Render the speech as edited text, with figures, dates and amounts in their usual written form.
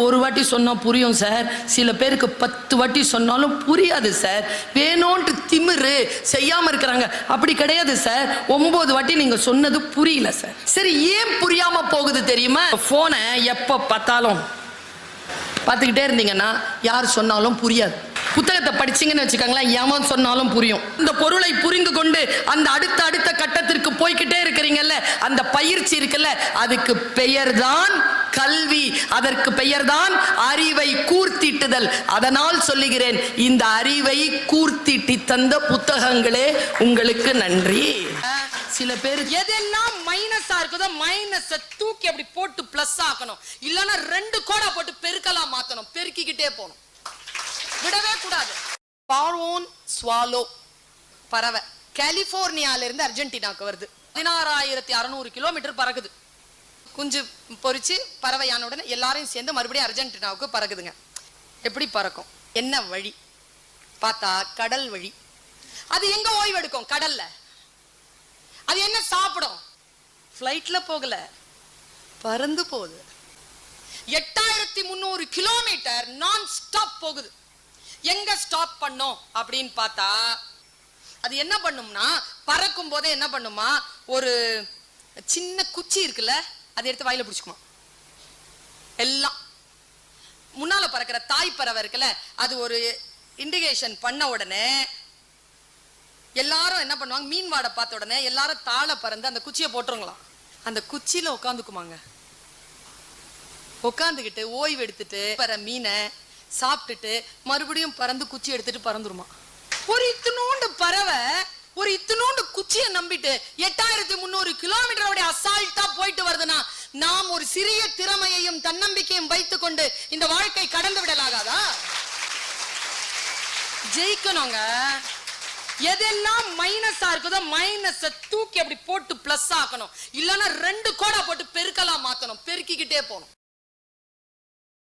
ஒரு வாட்டி சொன்னா புரியும் சார், சில பேருக்கு 10 வாட்டி சொன்னாலும் புரியாது சார். வேணும்னு திமிரு செய்யாம இருக்கிறாங்க. அப்படி கிடையாது சார், 9 வாட்டி நீங்க சொன்னது புரியல சார். சரி, ஏன் புரியாம போகுது தெரியுமா? போனை எப்ப பார்த்தாலும் பார்த்துக்கிட்டே இருந்தீங்கன்னா யார் சொன்னாலும் புரியாது. புத்தகத்தை படிச்சீங்கன்னு வச்சுக்கோங்களேன், எவன் சொன்னாலும் புரியும். இந்த பொருளை புரிந்து கொண்டு அந்த அடுத்த கட்டத்திற்கு போய்கிட்டே இருக்கிறீங்கல்ல, அந்த பயிற்சி இருக்குல்ல, அதுக்கு பெயர்தான் கல்வி, அதற்கு பெயர்தான் அறிவை கூர்த்திட்டுதல். அதனால் சொல்லுகிறேன், இந்த அறிவை கூர்த்திட்டி தந்த புத்தகங்களே உங்களுக்கு நன்றி. சில பேர் எதெல்லாம் மைனஸா இருக்குதோ மைனஸை தூக்கி அப்படி போட்டு பிளஸ் ஆக்கணும், இல்லைன்னா 2 கோடா போட்டு பெருக்கலாம் மாத்தணும், பெருக்கிக்கிட்டே போகணும், விடவே கூடாது. பார்வோன் ஸ்வாலோ பறவை கலிபோர்னியால இருந்து அர்ஜென்டினாக்கு வருது. 16,600 கிலோமீட்டர் பறக்குது. குஞ்சு பொறிச்சு பறவையான உடனே எல்லாரையும் சேர்ந்து மறுபடியும் அர்ஜென்டினாவுக்கு பறக்குதுங்க. எப்படி பறக்கும்? என்ன வழி பார்த்தா கடல் வழி. அது எங்க ஓய்வு எடுக்கும்? கடல்ல. அது என்ன சாப்பிடும்? பிளைட்ல போகல, பறந்து போகுது. 8,300 கிலோமீட்டர் நான் ஸ்டாப் போகுது. எங்க ஸ்டாப் பண்ணோம் அப்படின்னு பார்த்தா, அது என்ன பண்ணும்னா, பறக்கும் போதே என்ன பண்ணுமா, ஒரு சின்ன குச்சி இருக்குல்ல, அதை எடுத்து வாயில பிடிச்சுக்குமா. எல்லாம் முன்னால பறக்கிற தாய் பறவை இருக்குல்ல, அது ஒரு இண்டிகேஷன் பண்ண உடனே எல்லாரும் என்ன பண்ணுவாங்க, மீன் வாடை பார்த்த உடனே எல்லாரும் தாழ பறந்து அந்த குச்சியை போட்டுருங்களாம். அந்த குச்சியில உட்காந்துக்குமாங்க. உட்காந்துக்கிட்டு ஓய்வு எடுத்துட்டு பற மீனை சாப்பிட்டுட்டு மறுபடியும் பறந்து குச்சி எடுத்துட்டு பறந்துருமா. ஒரு இத்தினூண்டு பறவை ஒரு இத்தினூண்டு குச்சியை நம்பிட்டு 8,300 கிலோமீட்டர் அசால்ட்டா போயிட்டு வருதுன்னா, நாம் ஒரு சிறிய திறமையையும் தன்னம்பிக்கையும் வைத்துக் கொண்டு இந்த வாழ்க்கை கடந்து விடலாகாதா? ஜெயிக்கணுங்க. எதெல்லாம் மைனஸா இருக்குதோ மைனஸை தூக்கி அப்படி போட்டு பிளஸ் ஆக்கணும், இல்லைன்னா 2 கோடா போட்டு பெருக்கலாம் மாத்தணும், பெருக்கிக்கிட்டே போகணும்.